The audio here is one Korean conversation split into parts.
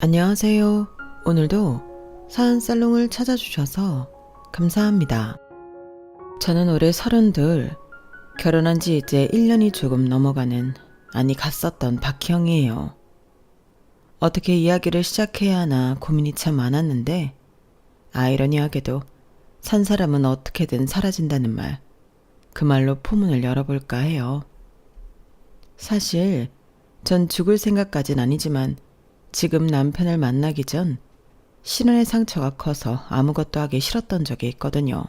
안녕하세요. 오늘도 사연살롱을 찾아주셔서 감사합니다. 저는 올해 32, 결혼한 지 이제 1년이 조금 넘어가는, 아니 갔었던 박형이에요. 어떻게 이야기를 시작해야 하나 고민이 참 많았는데, 아이러니하게도 산 사람은 어떻게든 사라진다는 말, 그 말로 포문을 열어볼까 해요. 사실 전 죽을 생각까진 아니지만 지금 남편을 만나기 전 신혼의 상처가 커서 아무것도 하기 싫었던 적이 있거든요.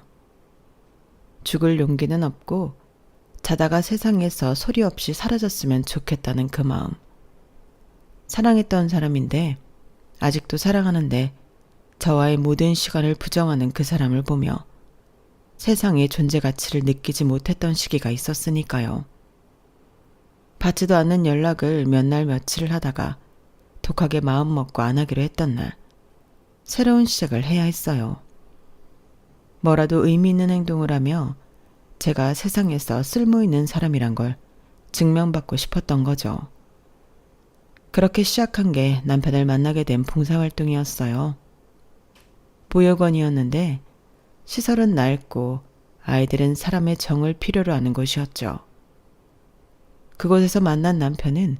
죽을 용기는 없고 자다가 세상에서 소리 없이 사라졌으면 좋겠다는 그 마음. 사랑했던 사람인데 아직도 사랑하는데 저와의 모든 시간을 부정하는 그 사람을 보며 세상의 존재 가치를 느끼지 못했던 시기가 있었으니까요. 받지도 않는 연락을 몇 날 며칠을 하다가 독하게 마음 먹고 안 하기로 했던 날, 새로운 시작을 해야 했어요. 뭐라도 의미 있는 행동을 하며 제가 세상에서 쓸모 있는 사람이란 걸 증명받고 싶었던 거죠. 그렇게 시작한 게 남편을 만나게 된 봉사활동이었어요. 보육원이었는데 시설은 낡고 아이들은 사람의 정을 필요로 하는 곳이었죠. 그곳에서 만난 남편은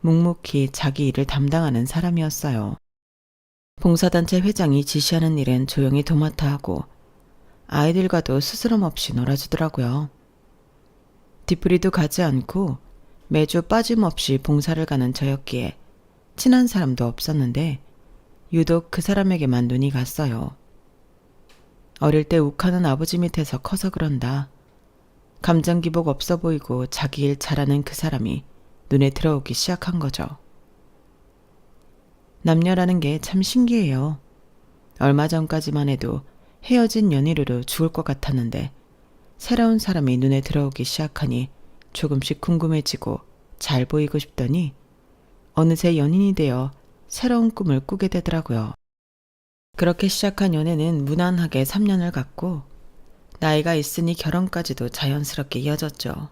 묵묵히 자기 일을 담당하는 사람이었어요. 봉사단체 회장이 지시하는 일은 조용히 도맡아 하고 아이들과도 스스럼 없이 놀아주더라고요. 뒤풀이도 가지 않고 매주 빠짐없이 봉사를 가는 저였기에 친한 사람도 없었는데 유독 그 사람에게만 눈이 갔어요. 어릴 때 욱하는 아버지 밑에서 커서 그런다. 감정 기복 없어 보이고 자기 일 잘하는 그 사람이 눈에 들어오기 시작한 거죠. 남녀라는 게 참 신기해요. 얼마 전까지만 해도 헤어진 연인으로 죽을 것 같았는데 새로운 사람이 눈에 들어오기 시작하니 조금씩 궁금해지고 잘 보이고 싶더니 어느새 연인이 되어 새로운 꿈을 꾸게 되더라고요. 그렇게 시작한 연애는 무난하게 3년을 갔고 나이가 있으니 결혼까지도 자연스럽게 이어졌죠.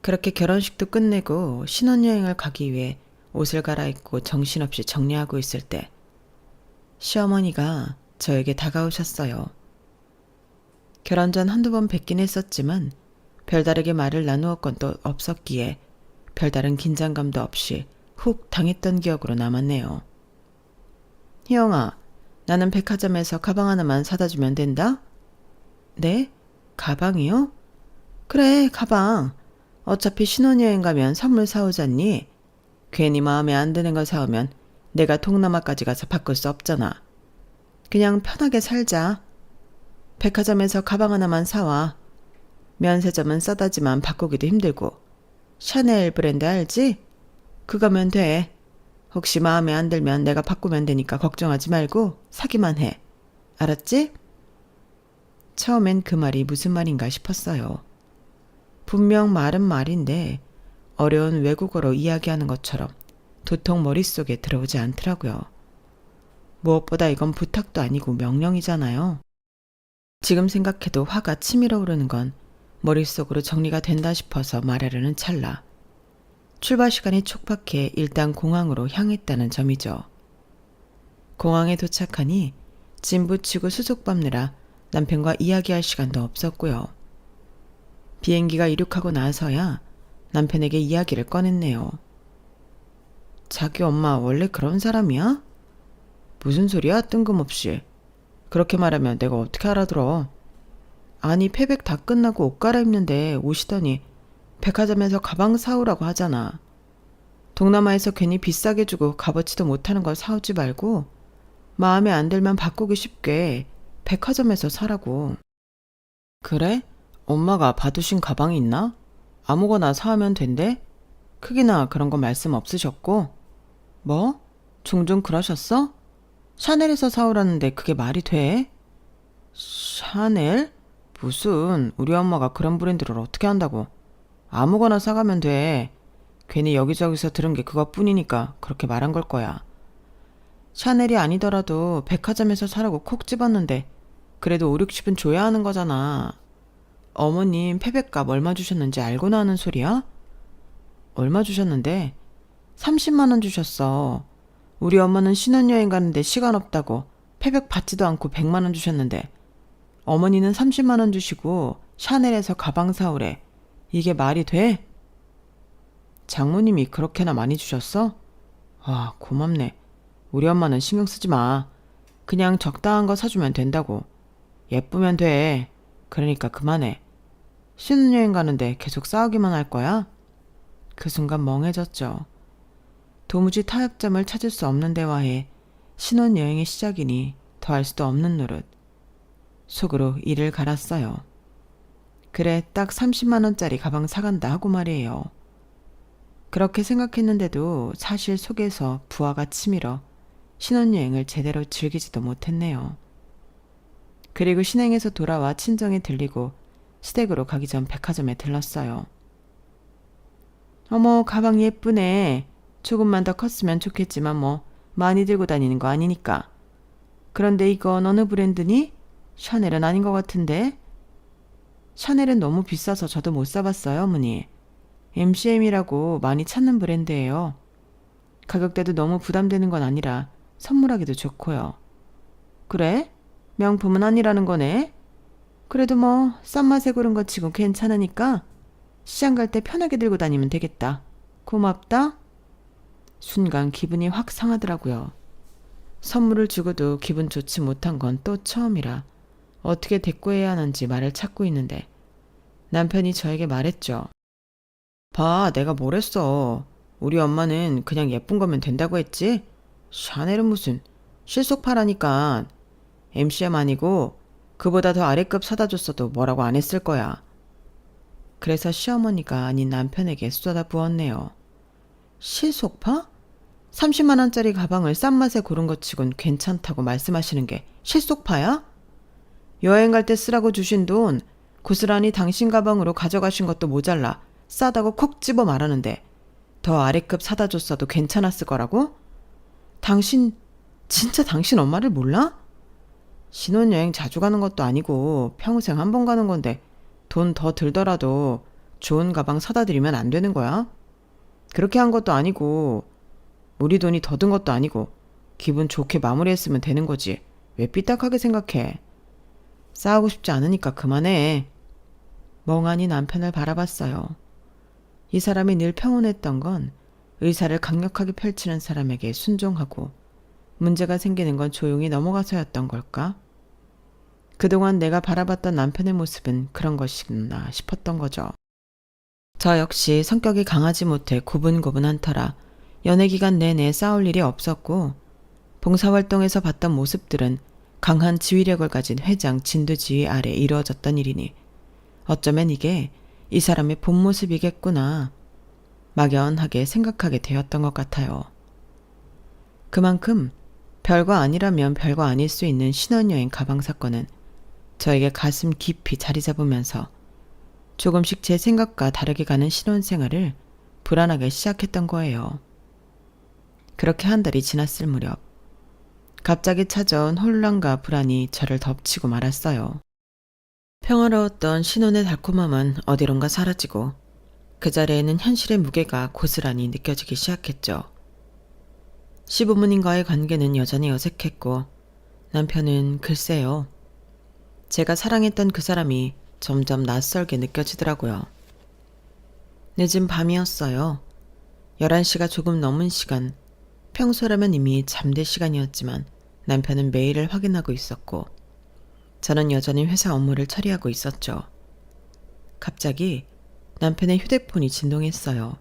그렇게 결혼식도 끝내고 신혼여행을 가기 위해 옷을 갈아입고 정신없이 정리하고 있을 때 시어머니가 저에게 다가오셨어요. 결혼 전 한두 번 뵙긴 했었지만 별다르게 말을 나누었건 또 없었기에 별다른 긴장감도 없이 훅 당했던 기억으로 남았네요. 희영아, 나는 백화점에서 가방 하나만 사다 주면 된다? 네? 가방이요? 그래, 가방. 어차피 신혼여행 가면 선물 사오잖니. 괜히 마음에 안 드는 거 사오면 내가 동남아까지 가서 바꿀 수 없잖아. 그냥 편하게 살자. 백화점에서 가방 하나만 사와. 면세점은 싸다지만 바꾸기도 힘들고. 샤넬 브랜드 알지? 그거면 돼. 혹시 마음에 안 들면 내가 바꾸면 되니까 걱정하지 말고 사기만 해. 알았지? 처음엔 그 말이 무슨 말인가 싶었어요. 분명 말은 말인데 어려운 외국어로 이야기하는 것처럼 도통 머릿속에 들어오지 않더라고요. 무엇보다 이건 부탁도 아니고 명령이잖아요. 지금 생각해도 화가 치밀어 오르는 건 머릿속으로 정리가 된다 싶어서 말하려는 찰나. 출발 시간이 촉박해 일단 공항으로 향했다는 점이죠. 공항에 도착하니 짐 붙이고 수속 밟느라 남편과 이야기할 시간도 없었고요. 비행기가 이륙하고 나서야 남편에게 이야기를 꺼냈네요. 자기 엄마 원래 그런 사람이야? 무슨 소리야? 뜬금없이. 그렇게 말하면 내가 어떻게 알아들어. 아니 패백 다 끝나고 옷 갈아입는데 오시더니 백화점에서 가방 사오라고 하잖아. 동남아에서 괜히 비싸게 주고 값어치도 못하는 걸 사오지 말고 마음에 안 들면 바꾸기 쉽게 백화점에서 사라고. 그래? 엄마가 봐두신 가방이 있나? 아무거나 사오면 된대? 크기나 그런 거 말씀 없으셨고? 뭐? 종종 그러셨어? 샤넬에서 사오라는데 그게 말이 돼? 샤넬? 무슨 우리 엄마가 그런 브랜드를 어떻게 한다고. 아무거나 사가면 돼. 괜히 여기저기서 들은 게 그것뿐이니까 그렇게 말한 걸 거야. 샤넬이 아니더라도 백화점에서 사라고 콕 집었는데 그래도 5, 60은 줘야 하는 거잖아. 어머님 패백값 얼마 주셨는지 알고나 하는 소리야? 얼마 주셨는데? 30만 원 주셨어. 우리 엄마는 신혼여행 가는데 시간 없다고 패백 받지도 않고 100만 원 주셨는데 어머니는 30만 원 주시고 샤넬에서 가방 사오래. 이게 말이 돼? 장모님이 그렇게나 많이 주셨어? 아, 고맙네. 우리 엄마는 신경 쓰지 마. 그냥 적당한 거 사주면 된다고. 예쁘면 돼. 그러니까 그만해. 신혼여행 가는데 계속 싸우기만 할 거야? 그 순간 멍해졌죠. 도무지 타협점을 찾을 수 없는 대화에 신혼여행의 시작이니 더할 수도 없는 노릇. 속으로 이를 갈았어요. 그래, 딱 30만 원짜리 가방 사간다 하고 말이에요. 그렇게 생각했는데도 사실 속에서 부하가 치밀어 신혼여행을 제대로 즐기지도 못했네요. 그리고 신행에서 돌아와 친정에 들리고 시댁으로 가기 전 백화점에 들렀어요. 어머, 가방 예쁘네. 조금만 더 컸으면 좋겠지만 뭐 많이 들고 다니는 거 아니니까. 그런데 이건 어느 브랜드니? 샤넬은 아닌 것 같은데? 샤넬은 너무 비싸서 저도 못 사봤어요, 어머니. MCM이라고 많이 찾는 브랜드예요. 가격대도 너무 부담되는 건 아니라 선물하기도 좋고요. 그래? 명품은 아니라는 거네? 그래도 뭐 싼 맛에 고른 것 치고 괜찮으니까 시장 갈 때 편하게 들고 다니면 되겠다. 고맙다. 순간 기분이 확 상하더라고요. 선물을 주고도 기분 좋지 못한 건 또 처음이라 어떻게 대꾸해야 하는지 말을 찾고 있는데 남편이 저에게 말했죠. 봐, 내가 뭘 했어. 우리 엄마는 그냥 예쁜 거면 된다고 했지? 샤넬은 무슨 실속파라니까. MCM 아니고 그보다 더 아래급 사다 줬어도 뭐라고 안 했을 거야. 그래서 시어머니가 아닌 남편에게 쏟아 부었네요. 실속파? 30만 원짜리 가방을 싼 맛에 고른 것 치곤 괜찮다고 말씀하시는 게 실속파야? 여행 갈 때 쓰라고 주신 돈 고스란히 당신 가방으로 가져가신 것도 모자라 싸다고 콕 집어 말하는데 더 아래급 사다 줬어도 괜찮았을 거라고? 진짜 당신 엄마를 몰라? 신혼여행 자주 가는 것도 아니고 평생 한 번 가는 건데 돈 더 들더라도 좋은 가방 사다 드리면 안 되는 거야? 그렇게 한 것도 아니고 우리 돈이 더 든 것도 아니고 기분 좋게 마무리했으면 되는 거지. 왜 삐딱하게 생각해? 싸우고 싶지 않으니까 그만해. 멍하니 남편을 바라봤어요. 이 사람이 늘 평온했던 건 의사를 강력하게 펼치는 사람에게 순종하고 문제가 생기는 건 조용히 넘어가서였던 걸까? 그동안 내가 바라봤던 남편의 모습은 그런 것이구나 싶었던 거죠. 저 역시 성격이 강하지 못해 고분고분한 터라 연애 기간 내내 싸울 일이 없었고 봉사활동에서 봤던 모습들은 강한 지휘력을 가진 회장 진두지휘 아래 이루어졌던 일이니 어쩌면 이게 이 사람의 본 모습이겠구나 막연하게 생각하게 되었던 것 같아요. 그만큼 별거 아니라면 별거 아닐 수 있는 신혼여행 가방 사건은 저에게 가슴 깊이 자리 잡으면서 조금씩 제 생각과 다르게 가는 신혼생활을 불안하게 시작했던 거예요. 그렇게 한 달이 지났을 무렵 갑자기 찾아온 혼란과 불안이 저를 덮치고 말았어요. 평화로웠던 신혼의 달콤함은 어디론가 사라지고 그 자리에는 현실의 무게가 고스란히 느껴지기 시작했죠. 시부모님과의 관계는 여전히 어색했고 남편은 글쎄요. 제가 사랑했던 그 사람이 점점 낯설게 느껴지더라고요. 늦은 밤이었어요. 11시가 조금 넘은 시간. 평소라면 이미 잠들 시간이었지만 남편은 메일을 확인하고 있었고 저는 여전히 회사 업무를 처리하고 있었죠. 갑자기 남편의 휴대폰이 진동했어요.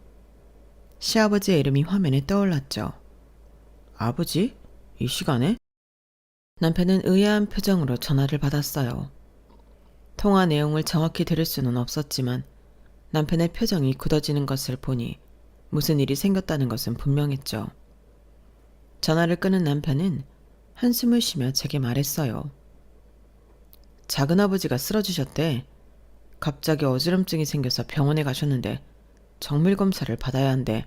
시아버지의 이름이 화면에 떠올랐죠. 아버지? 이 시간에? 남편은 의아한 표정으로 전화를 받았어요. 통화 내용을 정확히 들을 수는 없었지만 남편의 표정이 굳어지는 것을 보니 무슨 일이 생겼다는 것은 분명했죠. 전화를 끄는 남편은 한숨을 쉬며 제게 말했어요. 작은아버지가 쓰러지셨대. 갑자기 어지럼증이 생겨서 병원에 가셨는데 정밀 검사를 받아야 한대.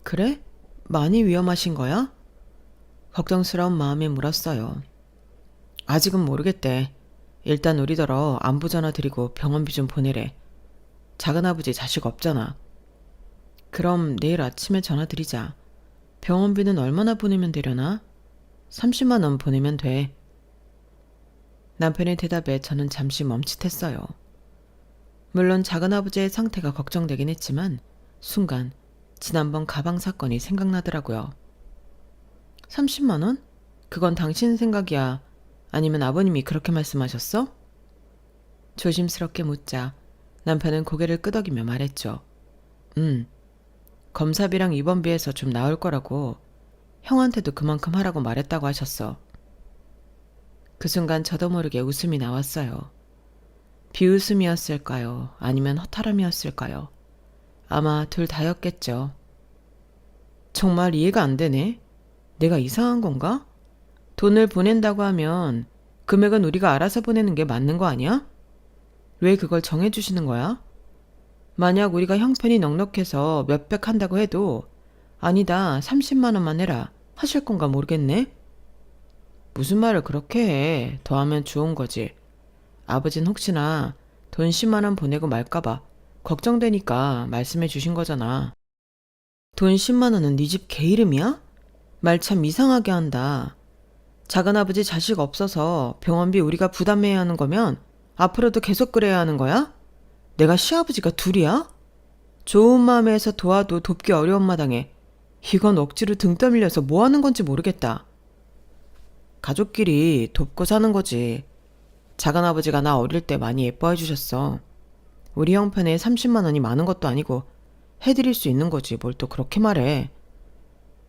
그래? 많이 위험하신 거야? 걱정스러운 마음에 물었어요. 아직은 모르겠대. 일단 우리더러 안부 전화 드리고 병원비 좀 보내래. 작은아버지 자식 없잖아. 그럼 내일 아침에 전화 드리자. 병원비는 얼마나 보내면 되려나? 30만 원 보내면 돼. 남편의 대답에 저는 잠시 멈칫했어요. 물론 작은아버지의 상태가 걱정되긴 했지만 순간 지난번 가방 사건이 생각나더라고요. 30만 원? 그건 당신 생각이야? 아니면 아버님이 그렇게 말씀하셨어? 조심스럽게 묻자 남편은 고개를 끄덕이며 말했죠. 검사비랑 입원비에서 좀 나올 거라고 형한테도 그만큼 하라고 말했다고 하셨어. 그 순간 저도 모르게 웃음이 나왔어요. 비웃음이었을까요? 아니면 허탈함이었을까요? 아마 둘 다였겠죠. 정말 이해가 안 되네. 내가 이상한 건가? 돈을 보낸다고 하면 금액은 우리가 알아서 보내는 게 맞는 거 아니야? 왜 그걸 정해주시는 거야? 만약 우리가 형편이 넉넉해서 몇백 한다고 해도 아니다 30만 원만 해라 하실 건가 모르겠네. 무슨 말을 그렇게 해. 더하면 좋은 거지. 아버진 혹시나 돈 10만 원 보내고 말까봐 걱정되니까 말씀해 주신 거잖아. 돈 10만 원은 네 집 개 이름이야? 말 참 이상하게 한다. 작은아버지 자식 없어서 병원비 우리가 부담해야 하는 거면 앞으로도 계속 그래야 하는 거야? 내가 시아버지가 둘이야? 좋은 마음에서 도와도 돕기 어려운 마당에 이건 억지로 등 떠밀려서 뭐 하는 건지 모르겠다. 가족끼리 돕고 사는 거지. 작은아버지가 나 어릴 때 많이 예뻐해 주셨어. 우리 형편에 30만 원이 많은 것도 아니고 해드릴 수 있는 거지 뭘 또 그렇게 말해.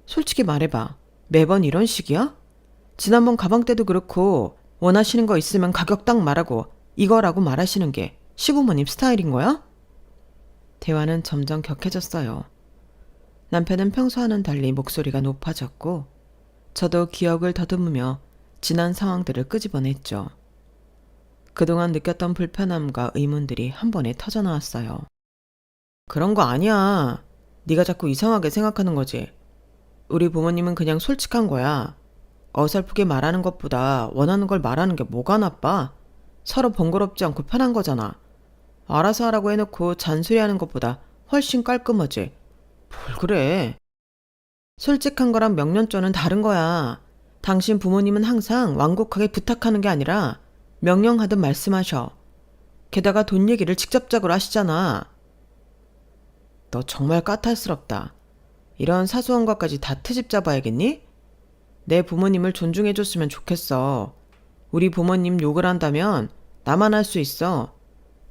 솔직히 말해봐. 매번 이런 식이야? 지난번 가방 때도 그렇고 원하시는 거 있으면 가격 딱 말하고 이거라고 말하시는 게 시부모님 스타일인 거야? 대화는 점점 격해졌어요. 남편은 평소와는 달리 목소리가 높아졌고 저도 기억을 더듬으며 지난 상황들을 끄집어냈죠. 그동안 느꼈던 불편함과 의문들이 한 번에 터져나왔어요. 그런 거 아니야. 네가 자꾸 이상하게 생각하는 거지. 우리 부모님은 그냥 솔직한 거야. 어설프게 말하는 것보다 원하는 걸 말하는 게 뭐가 나빠? 서로 번거롭지 않고 편한 거잖아. 알아서 하라고 해놓고 잔소리하는 것보다 훨씬 깔끔하지. 뭘 그래. 솔직한 거랑 명령조는 다른 거야. 당신 부모님은 항상 완곡하게 부탁하는 게 아니라 명령하듯 말씀하셔. 게다가 돈 얘기를 직접적으로 하시잖아. 너 정말 까탈스럽다. 이런 사소한 것까지 다 트집 잡아야겠니? 내 부모님을 존중해줬으면 좋겠어. 우리 부모님 욕을 한다면 나만 할 수 있어.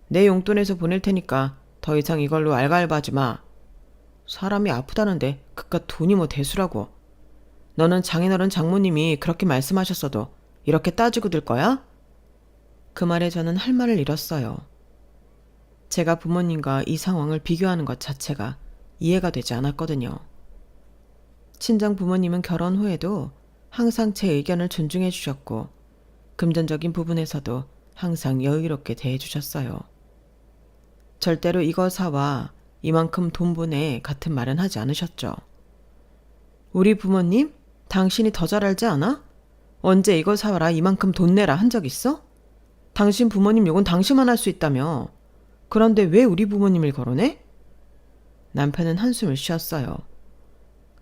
내 용돈에서 보낼 테니까 더 이상 이걸로 알갈바하지 마. 사람이 아프다는데 그깟 돈이 뭐 대수라고. 너는 장인어른 장모님이 그렇게 말씀하셨어도 이렇게 따지고 들 거야? 그 말에 저는 할 말을 잃었어요. 제가 부모님과 이 상황을 비교하는 것 자체가 이해가 되지 않았거든요. 친정 부모님은 결혼 후에도 항상 제 의견을 존중해 주셨고 금전적인 부분에서도 항상 여유롭게 대해 주셨어요. 절대로 이거 사와 이만큼 돈 보내 같은 말은 하지 않으셨죠. 우리 부모님? 당신이 더 잘 알지 않아? 언제 이거 사와라 이만큼 돈 내라 한 적 있어? 당신 부모님 욕은 당신만 할 수 있다며. 그런데 왜 우리 부모님을 거론해? 남편은 한숨을 쉬었어요.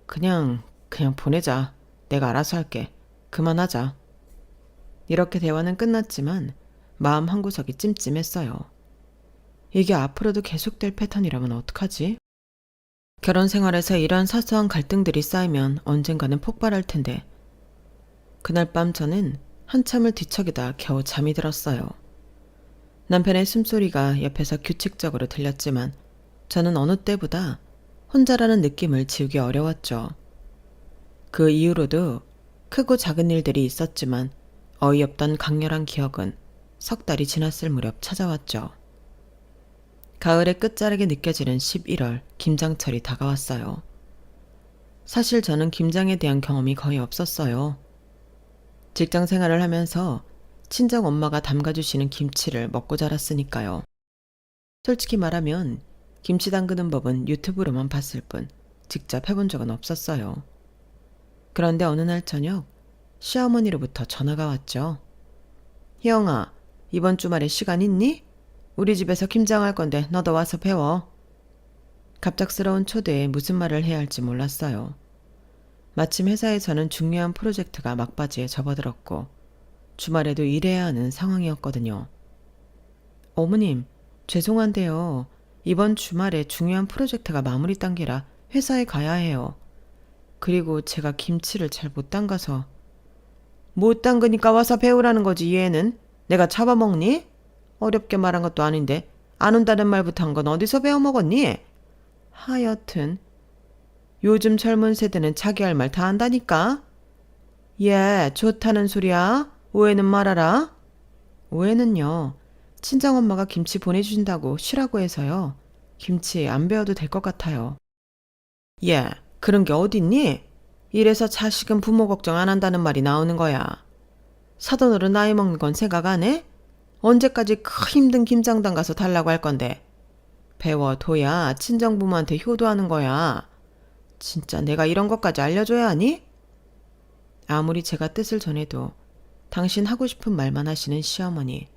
그냥 보내자. 내가 알아서 할게. 그만하자. 이렇게 대화는 끝났지만 마음 한구석이 찜찜했어요. 이게 앞으로도 계속될 패턴이라면 어떡하지? 결혼 생활에서 이런 사소한 갈등들이 쌓이면 언젠가는 폭발할 텐데 그날 밤 저는 한참을 뒤척이다 겨우 잠이 들었어요. 남편의 숨소리가 옆에서 규칙적으로 들렸지만 저는 어느 때보다 혼자라는 느낌을 지우기 어려웠죠. 그 이후로도 크고 작은 일들이 있었지만 어이없던 강렬한 기억은 석 달이 지났을 무렵 찾아왔죠. 가을의 끝자락에 느껴지는 11월 김장철이 다가왔어요. 사실 저는 김장에 대한 경험이 거의 없었어요. 직장 생활을 하면서 친정 엄마가 담가주시는 김치를 먹고 자랐으니까요. 솔직히 말하면 김치 담그는 법은 유튜브로만 봤을 뿐 직접 해본 적은 없었어요. 그런데 어느 날 저녁 시어머니로부터 전화가 왔죠. 희영아, 이번 주말에 시간 있니? 우리 집에서 김장할 건데 너도 와서 배워. 갑작스러운 초대에 무슨 말을 해야 할지 몰랐어요. 마침 회사에서는 중요한 프로젝트가 막바지에 접어들었고 주말에도 일해야 하는 상황이었거든요. 어머님, 죄송한데요. 이번 주말에 중요한 프로젝트가 마무리 단계라 회사에 가야 해요. 그리고 제가 김치를 잘 못 담가서. 못 담그니까 와서 배우라는 거지, 얘는. 내가 잡아먹니? 어렵게 말한 것도 아닌데 안 온다는 말부터 한 건 어디서 배워먹었니? 하여튼 요즘 젊은 세대는 자기 할 말 다 한다니까. 예, 좋다는 소리야. 오해는 말아라. 오해는요. 친정엄마가 김치 보내주신다고 쉬라고 해서요. 김치 안 배워도 될 것 같아요. 예, 그런 게 어딨니? 이래서 자식은 부모 걱정 안 한다는 말이 나오는 거야. 사돈으로 나이 먹는 건 생각 안 해? 언제까지 그 힘든 김장당 가서 달라고 할 건데. 배워둬야 친정부모한테 효도하는 거야. 진짜 내가 이런 것까지 알려줘야 하니? 아무리 제가 뜻을 전해도 당신 하고 싶은 말만 하시는 시어머니.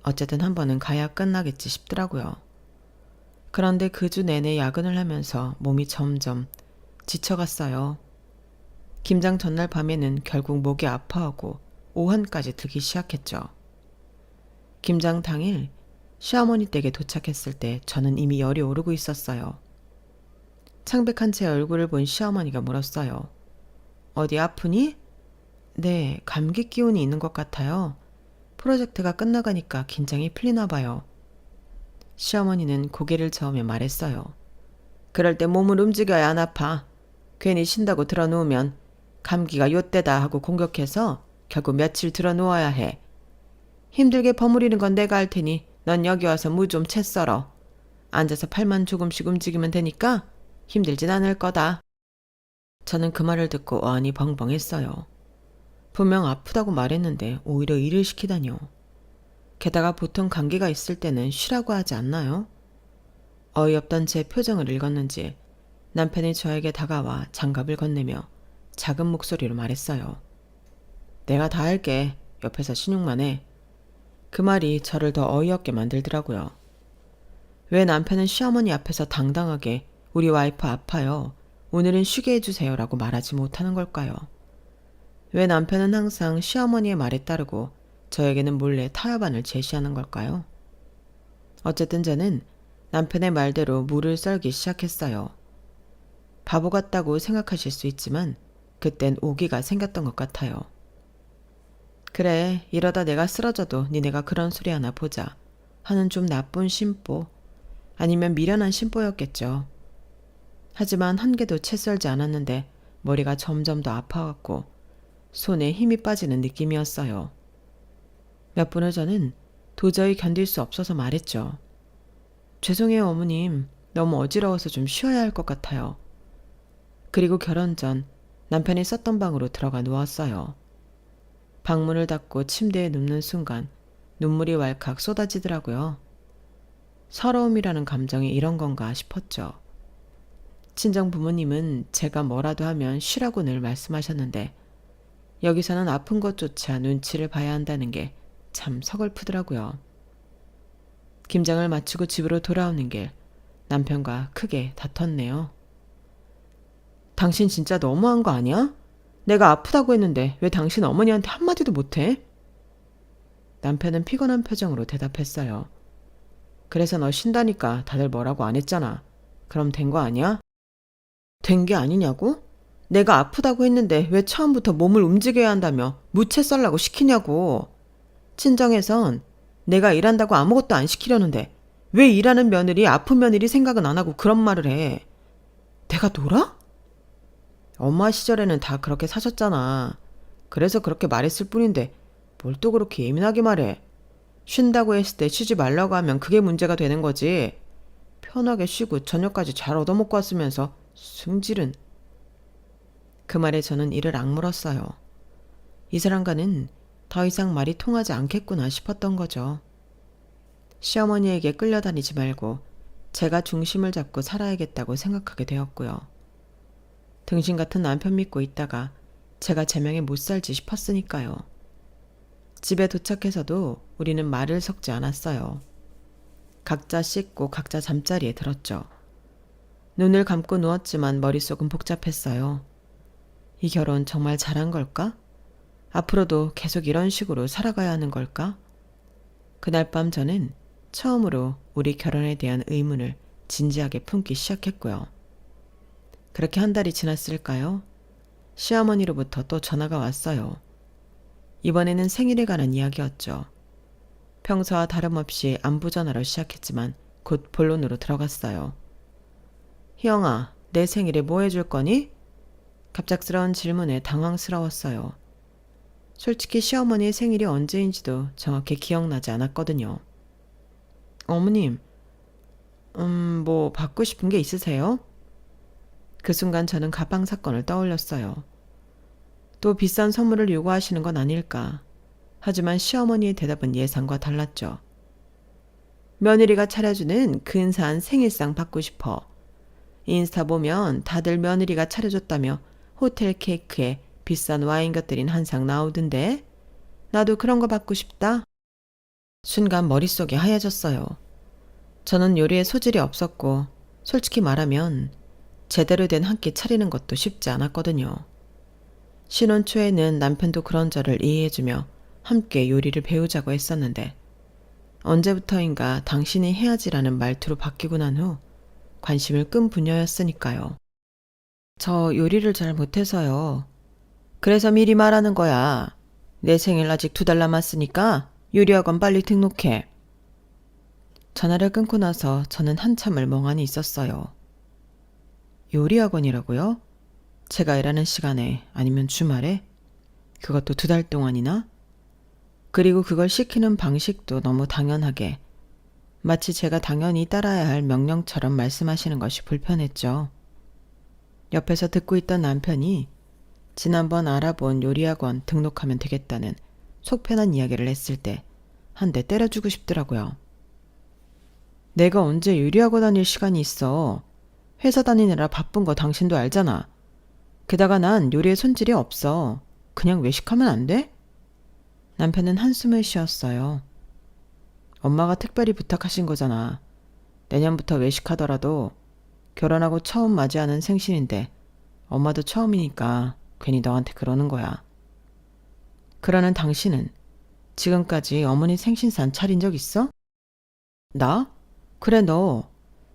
어쨌든 한 번은 가야 끝나겠지 싶더라고요. 그런데 그 주 내내 야근을 하면서 몸이 점점 지쳐갔어요. 김장 전날 밤에는 결국 목이 아파하고 오한까지 들기 시작했죠. 김장 당일 시어머니 댁에 도착했을 때 저는 이미 열이 오르고 있었어요. 창백한 제 얼굴을 본 시어머니가 물었어요. 어디 아프니? 네, 감기 기운이 있는 것 같아요. 프로젝트가 끝나가니까 긴장이 풀리나 봐요. 시어머니는 고개를 저으며 말했어요. 그럴 때 몸을 움직여야 안 아파. 괜히 쉰다고 들어누우면 감기가 요때다 하고 공격해서 결국 며칠 들어누워야 해. 힘들게 버무리는 건 내가 할 테니 넌 여기 와서 무 좀 채 썰어. 앉아서 팔만 조금씩 움직이면 되니까 힘들진 않을 거다. 저는 그 말을 듣고 어안이 벙벙했어요. 분명 아프다고 말했는데 오히려 일을 시키다니요. 게다가 보통 감기가 있을 때는 쉬라고 하지 않나요? 어이없던 제 표정을 읽었는지 남편이 저에게 다가와 장갑을 건네며 작은 목소리로 말했어요. 내가 다 할게. 옆에서 신용만 해. 그 말이 저를 더 어이없게 만들더라고요. 왜 남편은 시어머니 앞에서 당당하게 우리 와이프 아파요. 오늘은 쉬게 해주세요라고 말하지 못하는 걸까요? 왜 남편은 항상 시어머니의 말에 따르고 저에게는 몰래 타협안을 제시하는 걸까요? 어쨌든 저는 남편의 말대로 물을 썰기 시작했어요. 바보 같다고 생각하실 수 있지만 그땐 오기가 생겼던 것 같아요. 그래, 이러다 내가 쓰러져도 니네가 그런 소리 하나 보자 하는 좀 나쁜 심보 아니면 미련한 심보였겠죠. 하지만 한 개도 채 썰지 않았는데 머리가 점점 더 아파왔고 손에 힘이 빠지는 느낌이었어요. 몇 분 후 저는 도저히 견딜 수 없어서 말했죠. 죄송해요 어머님. 너무 어지러워서 좀 쉬어야 할 것 같아요. 그리고 결혼 전 남편이 썼던 방으로 들어가 누웠어요. 방문을 닫고 침대에 눕는 순간 눈물이 왈칵 쏟아지더라고요. 서러움이라는 감정이 이런 건가 싶었죠. 친정 부모님은 제가 뭐라도 하면 쉬라고 늘 말씀하셨는데 여기서는 아픈 것조차 눈치를 봐야 한다는 게 참 서글프더라고요. 김장을 마치고 집으로 돌아오는 길 남편과 크게 다퉜네요. 당신 진짜 너무한 거 아니야? 내가 아프다고 했는데 왜 당신 어머니한테 한마디도 못해? 남편은 피곤한 표정으로 대답했어요. 그래서 너 쉰다니까 다들 뭐라고 안 했잖아. 그럼 된 거 아니야? 된 게 아니냐고? 내가 아프다고 했는데 왜 처음부터 몸을 움직여야 한다며 무채 썰라고 시키냐고. 친정에선 내가 일한다고 아무것도 안 시키려는데 왜 일하는 며느리 아픈 며느리 생각은 안 하고 그런 말을 해. 내가 놀아? 엄마 시절에는 다 그렇게 사셨잖아. 그래서 그렇게 말했을 뿐인데 뭘 또 그렇게 예민하게 말해. 쉰다고 했을 때 쉬지 말라고 하면 그게 문제가 되는 거지. 편하게 쉬고 저녁까지 잘 얻어먹고 왔으면서 승질은. 그 말에 저는 이를 악물었어요. 이 사람과는 더 이상 말이 통하지 않겠구나 싶었던 거죠. 시어머니에게 끌려다니지 말고 제가 중심을 잡고 살아야겠다고 생각하게 되었고요. 등신 같은 남편 믿고 있다가 제가 제명에 못 살지 싶었으니까요. 집에 도착해서도 우리는 말을 섞지 않았어요. 각자 씻고 각자 잠자리에 들었죠. 눈을 감고 누웠지만 머릿속은 복잡했어요. 이 결혼 정말 잘한 걸까? 앞으로도 계속 이런 식으로 살아가야 하는 걸까? 그날 밤 저는 처음으로 우리 결혼에 대한 의문을 진지하게 품기 시작했고요. 그렇게 한 달이 지났을까요? 시어머니로부터 또 전화가 왔어요. 이번에는 생일에 관한 이야기였죠. 평소와 다름없이 안부 전화로 시작했지만 곧 본론으로 들어갔어요. 희영아, 내 생일에 뭐 해줄 거니? 갑작스러운 질문에 당황스러웠어요. 솔직히 시어머니의 생일이 언제인지도 정확히 기억나지 않았거든요. 어머님, 뭐 받고 싶은 게 있으세요? 그 순간 저는 가방 사건을 떠올렸어요. 또 비싼 선물을 요구하시는 건 아닐까. 하지만 시어머니의 대답은 예상과 달랐죠. 며느리가 차려주는 근사한 생일상 받고 싶어. 인스타 보면 다들 며느리가 차려줬다며 호텔 케이크에 비싼 와인 곁들인 한 상 나오던데. 나도 그런 거 받고 싶다. 순간 머릿속이 하얘졌어요. 저는 요리에 소질이 없었고 솔직히 말하면 제대로 된 한 끼 차리는 것도 쉽지 않았거든요. 신혼 초에는 남편도 그런 저를 이해해주며 함께 요리를 배우자고 했었는데 언제부터인가 당신이 해야지라는 말투로 바뀌고 난 후 관심을 끈 분야였으니까요. 저 요리를 잘 못해서요. 그래서 미리 말하는 거야. 내 생일 아직 2달 남았으니까 요리학원 빨리 등록해. 전화를 끊고 나서 저는 한참을 멍하니 있었어요. 요리학원이라고요? 제가 일하는 시간에 아니면 주말에? 그것도 2달 동안이나? 그리고 그걸 시키는 방식도 너무 당연하게 마치 제가 당연히 따라야 할 명령처럼 말씀하시는 것이 불편했죠. 옆에서 듣고 있던 남편이 지난번 알아본 요리학원 등록하면 되겠다는 속편한 이야기를 했을 때 한 대 때려주고 싶더라고요. 내가 언제 요리학원 다닐 시간이 있어. 회사 다니느라 바쁜 거 당신도 알잖아. 게다가 난 요리에 손질이 없어. 그냥 외식하면 안 돼? 남편은 한숨을 쉬었어요. 엄마가 특별히 부탁하신 거잖아. 내년부터 외식하더라도 결혼하고 처음 맞이하는 생신인데 엄마도 처음이니까 괜히 너한테 그러는 거야. 그러는 당신은 지금까지 어머니 생신상 차린 적 있어? 나? 그래 너.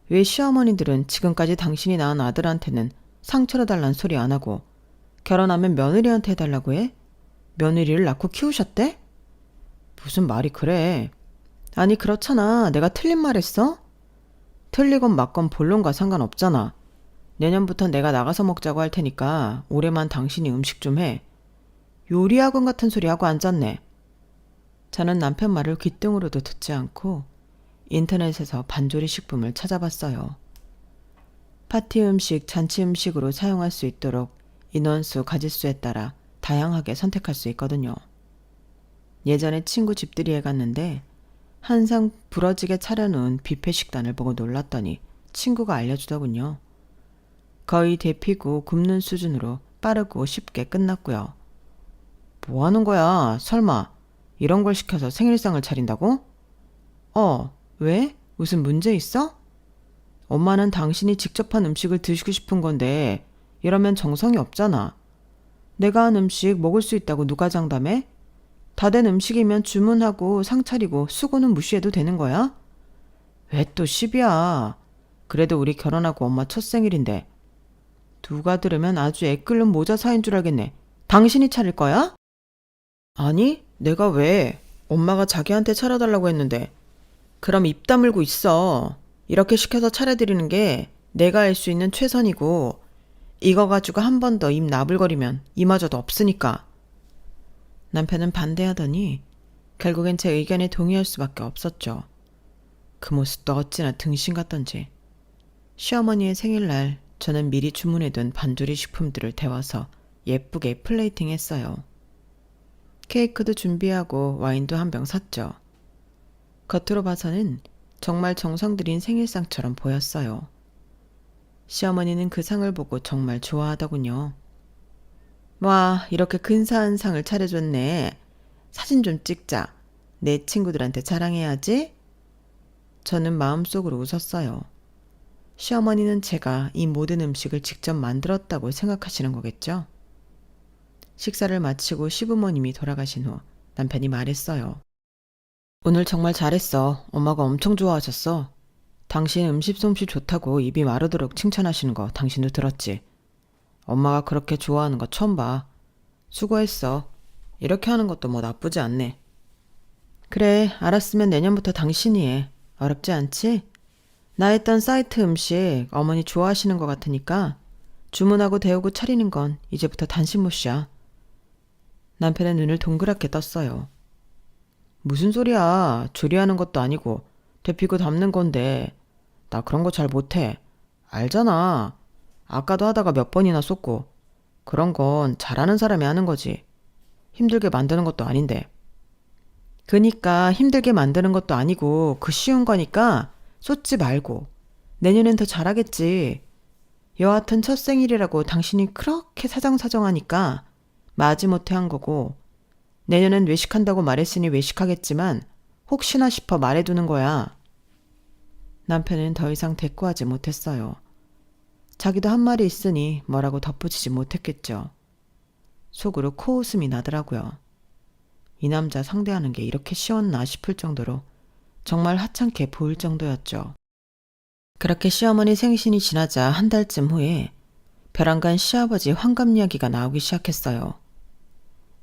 왜 시어머니들은 지금까지 당신이 낳은 아들한테는 상처로 달란 소리 안 하고 결혼하면 며느리한테 해달라고 해? 며느리를 낳고 키우셨대? 무슨 말이 그래. 아니 그렇잖아. 내가 틀린 말 했어? 틀리건 맞건 본론과 상관없잖아. 내년부터 내가 나가서 먹자고 할 테니까 올해만 당신이 음식 좀 해. 요리학원 같은 소리 하고 앉았네. 저는 남편 말을 귓등으로도 듣지 않고 인터넷에서 반조리 식품을 찾아봤어요. 파티 음식, 잔치 음식으로 사용할 수 있도록 인원수, 가짓수에 따라 다양하게 선택할 수 있거든요. 예전에 친구 집들이에 갔는데 한상 부러지게 차려놓은 뷔페 식단을 보고 놀랐더니 친구가 알려주더군요. 거의 데피고 굽는 수준으로 빠르고 쉽게 끝났고요. 뭐 하는 거야? 설마 이런 걸 시켜서 생일상을 차린다고? 왜? 무슨 문제 있어? 엄마는 당신이 직접 한 음식을 드시고 싶은 건데 이러면 정성이 없잖아. 내가 한 음식 먹을 수 있다고 누가 장담해? 다 된 음식이면 주문하고 상 차리고 수고는 무시해도 되는 거야? 왜 또 시비야? 그래도 우리 결혼하고 엄마 첫 생일인데. 누가 들으면 아주 애끓는 모자 사인 줄 알겠네. 당신이 차릴 거야? 아니, 내가 왜? 엄마가 자기한테 차려달라고 했는데. 그럼 입 다물고 있어. 이렇게 시켜서 차려드리는 게 내가 할 수 있는 최선이고 이거 가지고 한 번 더 입 나불거리면 이마저도 없으니까. 남편은 반대하더니 결국엔 제 의견에 동의할 수밖에 없었죠. 그 모습도 어찌나 등신 같던지. 시어머니의 생일날 저는 미리 주문해둔 반조리 식품들을 데워서 예쁘게 플레이팅 했어요. 케이크도 준비하고 와인도 한 병 샀죠. 겉으로 봐서는 정말 정성 들인 생일상처럼 보였어요. 시어머니는 그 상을 보고 정말 좋아하더군요. 와, 이렇게 근사한 상을 차려줬네. 사진 좀 찍자. 내 친구들한테 자랑해야지. 저는 마음속으로 웃었어요. 시어머니는 제가 이 모든 음식을 직접 만들었다고 생각하시는 거겠죠? 식사를 마치고 시부모님이 돌아가신 후 남편이 말했어요. 오늘 정말 잘했어. 엄마가 엄청 좋아하셨어. 당신 음식 솜씨 좋다고 입이 마르도록 칭찬하시는 거 당신도 들었지? 엄마가 그렇게 좋아하는 거 처음 봐. 수고했어. 이렇게 하는 것도 뭐 나쁘지 않네. 그래, 알았으면 내년부터 당신이 해. 어렵지 않지? 나 했던 사이트 음식 어머니 좋아하시는 것 같으니까 주문하고 데우고 차리는 건 이제부터 단신 몫이야. 남편의 눈을 동그랗게 떴어요. 무슨 소리야. 조리하는 것도 아니고 데피고 담는 건데 나 그런 거 잘 못해. 알잖아. 아까도 하다가 몇 번이나 쏟고. 그런 건 잘하는 사람이 하는 거지. 힘들게 만드는 것도 아닌데. 그니까 힘들게 만드는 것도 아니고 그 쉬운 거니까 쏟지 말고. 내년엔 더 잘하겠지. 여하튼 첫 생일이라고 당신이 그렇게 사정사정하니까 마지못해 한 거고 내년엔 외식한다고 말했으니 외식하겠지만 혹시나 싶어 말해두는 거야. 남편은 더 이상 대꾸하지 못했어요. 자기도 한 말이 있으니 뭐라고 덧붙이지 못했겠죠. 속으로 코웃음이 나더라고요. 이 남자 상대하는 게 이렇게 쉬웠나 싶을 정도로 정말 하찮게 보일 정도였죠. 그렇게 시어머니 생신이 지나자 한 달쯤 후에 벼랑간 시아버지 환갑 이야기가 나오기 시작했어요.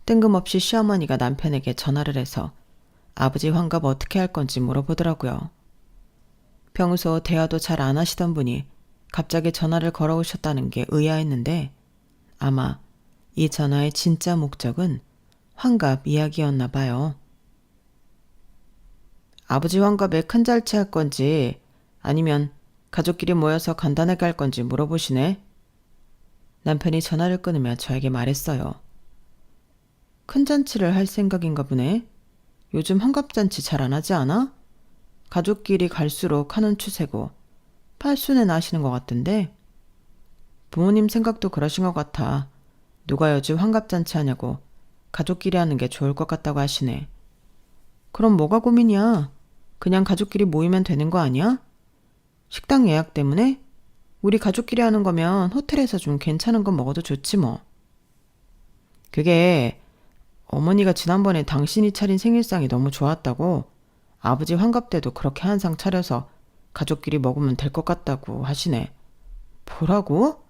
뜬금없이 시어머니가 남편에게 전화를 해서 아버지 환갑 어떻게 할 건지 물어보더라고요. 평소 대화도 잘 안 하시던 분이 갑자기 전화를 걸어오셨다는 게 의아했는데 아마 이 전화의 진짜 목적은 환갑 이야기였나 봐요. 아버지 환갑에 큰 잔치 할 건지 아니면 가족끼리 모여서 간단하게 할 건지 물어보시네. 남편이 전화를 끊으며 저에게 말했어요. 큰 잔치를 할 생각인가 보네. 요즘 환갑잔치 잘 안 하지 않아? 가족끼리 갈수록 하는 추세고 팔순에 나시는 것 같던데. 부모님 생각도 그러신 것 같아. 누가 요즘 환갑잔치 하냐고 가족끼리 하는 게 좋을 것 같다고 하시네. 그럼 뭐가 고민이야? 그냥 가족끼리 모이면 되는 거 아니야? 식당 예약 때문에? 우리 가족끼리 하는 거면 호텔에서 좀 괜찮은 거 먹어도 좋지 뭐. 그게 어머니가 지난번에 당신이 차린 생일상이 너무 좋았다고 아버지 환갑 때도 그렇게 한 상 차려서 가족끼리 먹으면 될 것 같다고 하시네. 뭐라고?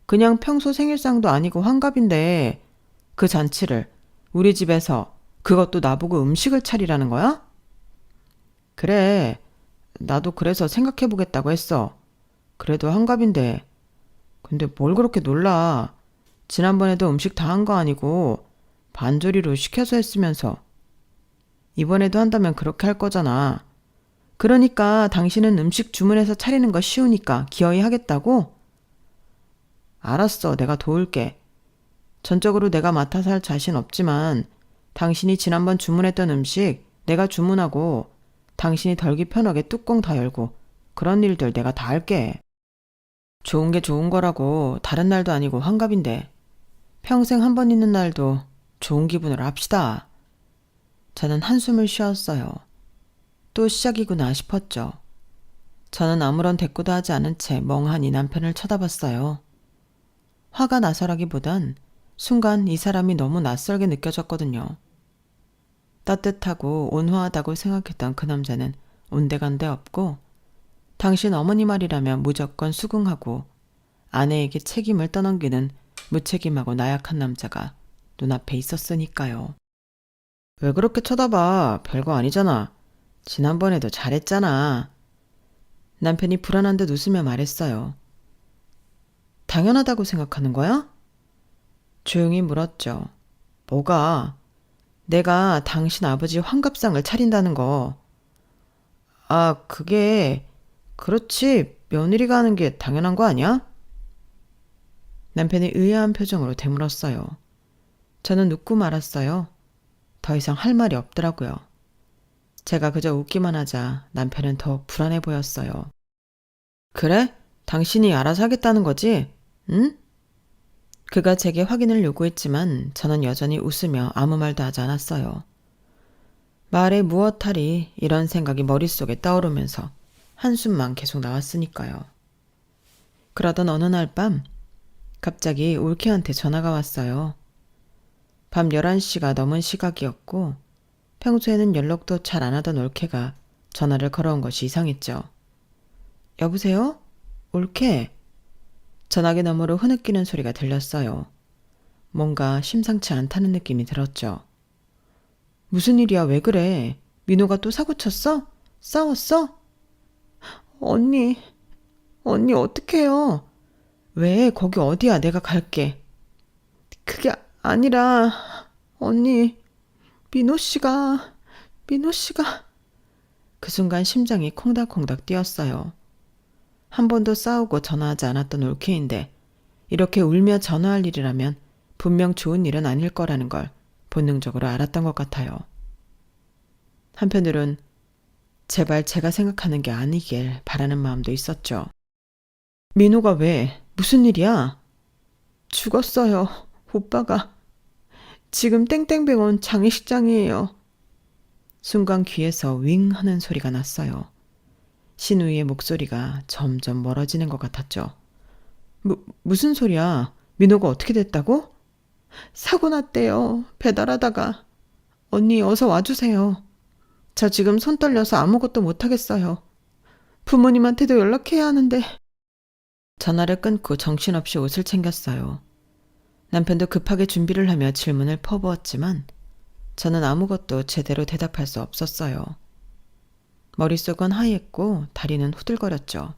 그냥 평소 생일상도 아니고 환갑인데 그 잔치를 우리 집에서 그것도 나보고 음식을 차리라는 거야? 그래. 나도 그래서 생각해보겠다고 했어. 그래도 환갑인데. 근데 뭘 그렇게 놀라. 지난번에도 음식 다 한 거 아니고 반조리로 시켜서 했으면서. 이번에도 한다면 그렇게 할 거잖아. 그러니까 당신은 음식 주문해서 차리는 거 쉬우니까 기어이 하겠다고? 알았어. 내가 도울게. 전적으로 내가 맡아서 할 자신 없지만 당신이 지난번 주문했던 음식 내가 주문하고 당신이 덜기 편하게 뚜껑 다 열고 그런 일들 내가 다 할게. 좋은 게 좋은 거라고. 다른 날도 아니고 환갑인데. 평생 한 번 있는 날도 좋은 기분으로 합시다. 저는 한숨을 쉬었어요. 또 시작이구나 싶었죠. 저는 아무런 대꾸도 하지 않은 채 멍하니 남편을 쳐다봤어요. 화가 나서라기보단 순간 이 사람이 너무 낯설게 느껴졌거든요. 따뜻하고 온화하다고 생각했던 그 남자는 온데간데 없고 당신 어머니 말이라면 무조건 수긍하고 아내에게 책임을 떠넘기는 무책임하고 나약한 남자가 눈앞에 있었으니까요. 왜 그렇게 쳐다봐? 별거 아니잖아. 지난번에도 잘했잖아. 남편이 불안한 듯 웃으며 말했어요. 당연하다고 생각하는 거야? 조용히 물었죠. 뭐가? 내가 당신 아버지 환갑상을 차린다는 거. 아, 그게 그렇지. 며느리가 하는 게 당연한 거 아니야? 남편이 의아한 표정으로 되물었어요. 저는 웃고 말았어요. 더 이상 할 말이 없더라고요. 제가 그저 웃기만 하자 남편은 더 불안해 보였어요. 그래? 당신이 알아서 하겠다는 거지? 응? 그가 제게 확인을 요구했지만 저는 여전히 웃으며 아무 말도 하지 않았어요. 말에 무엇하리 이런 생각이 머릿속에 떠오르면서 한숨만 계속 나왔으니까요. 그러던 어느 날 밤 갑자기 올케한테 전화가 왔어요. 밤 11시가 넘은 시각이었고 평소에는 연락도 잘 안 하던 올케가 전화를 걸어온 것이 이상했죠. 여보세요? 올케? 전화기 너머로 흐느끼는 소리가 들렸어요. 뭔가 심상치 않다는 느낌이 들었죠. 무슨 일이야? 왜 그래? 민호가 또 사고 쳤어? 싸웠어? 언니 어떡해요? 왜? 거기 어디야? 내가 갈게. 그게 아니라 언니 민호 씨가 그 순간 심장이 콩닥콩닥 뛰었어요. 한 번도 싸우고 전화하지 않았던 올케인데 이렇게 울며 전화할 일이라면 분명 좋은 일은 아닐 거라는 걸 본능적으로 알았던 것 같아요. 한편으론 제발 제가 생각하는 게 아니길 바라는 마음도 있었죠. 민호가 왜? 무슨 일이야? 죽었어요. 오빠가. 지금 땡땡병원 장례식장이에요. 순간 귀에서 윙 하는 소리가 났어요. 신우이의 목소리가 점점 멀어지는 것 같았죠. 무슨 소리야? 민호가 어떻게 됐다고? 사고 났대요. 배달하다가. 언니 어서 와주세요. 저 지금 손 떨려서 아무것도 못하겠어요. 부모님한테도 연락해야 하는데. 전화를 끊고 정신없이 옷을 챙겼어요. 남편도 급하게 준비를 하며 질문을 퍼부었지만 저는 아무것도 제대로 대답할 수 없었어요. 머릿속은 하얘고 다리는 후들거렸죠.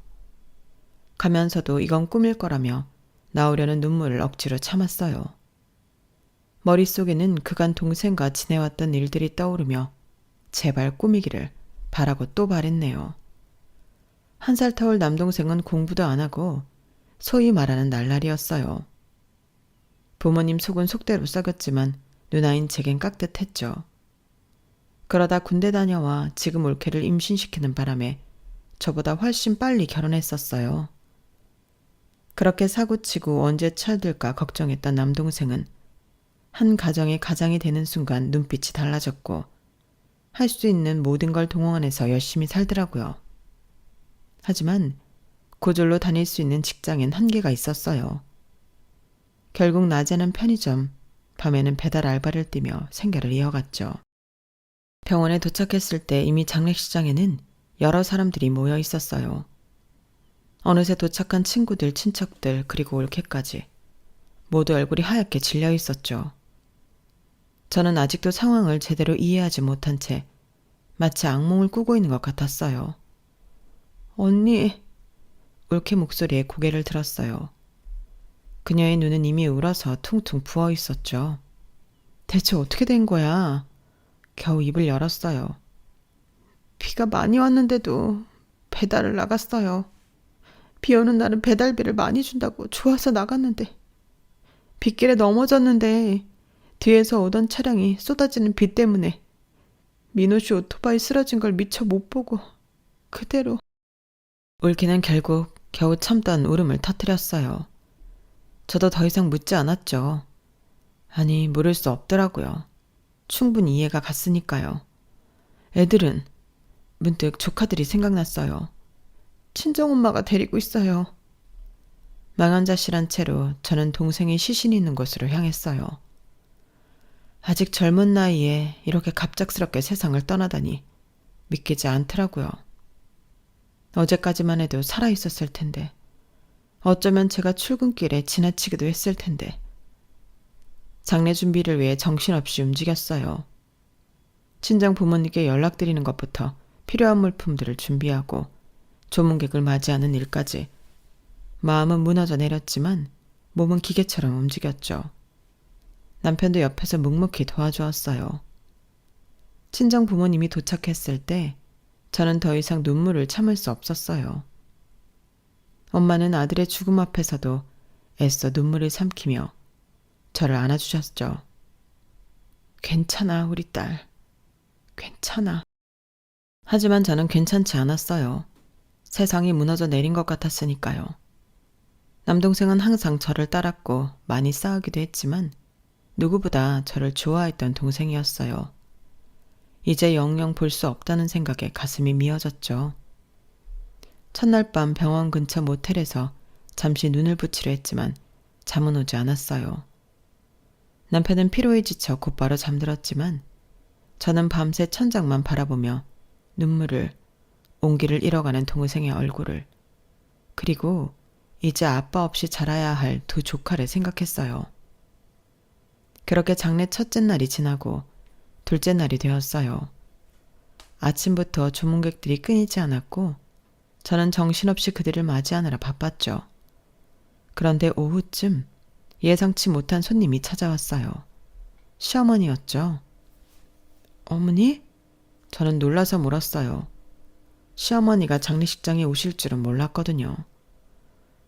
가면서도 이건 꿈일 거라며 나오려는 눈물을 억지로 참았어요. 머릿속에는 그간 동생과 지내왔던 일들이 떠오르며 제발 꿈이기를 바라고 또 바랬네요. 1살 터울 남동생은 공부도 안 하고 소위 말하는 날라리였어요. 부모님 속은 속대로 썩였지만 누나인 제겐 깍듯했죠. 그러다 군대 다녀와 지금 올케를 임신시키는 바람에 저보다 훨씬 빨리 결혼했었어요. 그렇게 사고치고 언제 철들까 걱정했던 남동생은 한 가정의 가장이 되는 순간 눈빛이 달라졌고 할 수 있는 모든 걸 동원해서 열심히 살더라고요. 하지만 고졸로 다닐 수 있는 직장엔 한계가 있었어요. 결국 낮에는 편의점, 밤에는 배달 알바를 뛰며 생계를 이어갔죠. 병원에 도착했을 때 이미 장례식장에는 여러 사람들이 모여 있었어요. 어느새 도착한 친구들, 친척들, 그리고 올케까지 모두 얼굴이 하얗게 질려 있었죠. 저는 아직도 상황을 제대로 이해하지 못한 채 마치 악몽을 꾸고 있는 것 같았어요. 언니, 올케 목소리에 고개를 들었어요. 그녀의 눈은 이미 울어서 퉁퉁 부어 있었죠. 대체 어떻게 된 거야? 겨우 입을 열었어요. 비가 많이 왔는데도 배달을 나갔어요. 비 오는 날은 배달비를 많이 준다고 좋아서 나갔는데 빗길에 넘어졌는데 뒤에서 오던 차량이 쏟아지는 비 때문에 민호 씨 오토바이 쓰러진 걸 미처 못 보고 그대로. 올케는 결국 겨우 참던 울음을 터뜨렸어요. 저도 더 이상 묻지 않았죠. 아니, 물을 수 없더라고요. 충분히 이해가 갔으니까요. 애들은 문득 조카들이 생각났어요. 친정엄마가 데리고 있어요. 망연자실한 채로 저는 동생이 시신이 있는 곳으로 향했어요. 아직 젊은 나이에 이렇게 갑작스럽게 세상을 떠나다니 믿기지 않더라고요. 어제까지만 해도 살아있었을 텐데 어쩌면 제가 출근길에 지나치기도 했을 텐데. 장례 준비를 위해 정신없이 움직였어요. 친정 부모님께 연락드리는 것부터 필요한 물품들을 준비하고 조문객을 맞이하는 일까지. 마음은 무너져 내렸지만 몸은 기계처럼 움직였죠. 남편도 옆에서 묵묵히 도와주었어요. 친정 부모님이 도착했을 때 저는 더 이상 눈물을 참을 수 없었어요. 엄마는 아들의 죽음 앞에서도 애써 눈물을 삼키며 저를 안아주셨죠. 괜찮아, 우리 딸. 괜찮아. 하지만 저는 괜찮지 않았어요. 세상이 무너져 내린 것 같았으니까요. 남동생은 항상 저를 따랐고 많이 싸우기도 했지만 누구보다 저를 좋아했던 동생이었어요. 이제 영영 볼 수 없다는 생각에 가슴이 미어졌죠. 첫날 밤 병원 근처 모텔에서 잠시 눈을 붙이려 했지만 잠은 오지 않았어요. 남편은 피로에 지쳐 곧바로 잠들었지만 저는 밤새 천장만 바라보며 눈물을, 온기를 잃어가는 동생의 얼굴을, 그리고 이제 아빠 없이 자라야 할 두 조카를 생각했어요. 그렇게 장례 첫째 날이 지나고 둘째 날이 되었어요. 아침부터 조문객들이 끊이지 않았고 저는 정신없이 그들을 맞이하느라 바빴죠. 그런데 오후쯤 예상치 못한 손님이 찾아왔어요. 시어머니였죠. 어머니? 저는 놀라서 물었어요. 시어머니가 장례식장에 오실 줄은 몰랐거든요.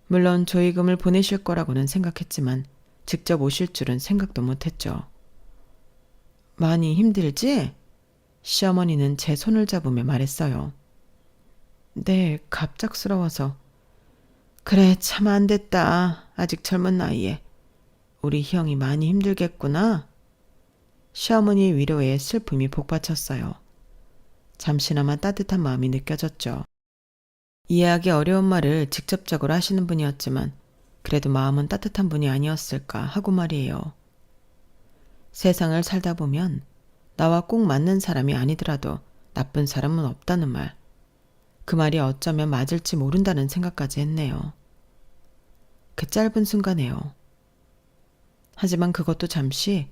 물론 조의금을 보내실 거라고는 생각했지만 직접 오실 줄은 생각도 못했죠. 많이 힘들지? 시어머니는 제 손을 잡으며 말했어요. 네, 갑작스러워서. 그래, 참 안 됐다. 아직 젊은 나이에. 우리 형이 많이 힘들겠구나. 시어머니의 위로에 슬픔이 복받쳤어요. 잠시나마 따뜻한 마음이 느껴졌죠. 이해하기 어려운 말을 직접적으로 하시는 분이었지만 그래도 마음은 따뜻한 분이 아니었을까 하고 말이에요. 세상을 살다 보면 나와 꼭 맞는 사람이 아니더라도 나쁜 사람은 없다는 말. 그 말이 어쩌면 맞을지 모른다는 생각까지 했네요. 그 짧은 순간에요. 하지만 그것도 잠시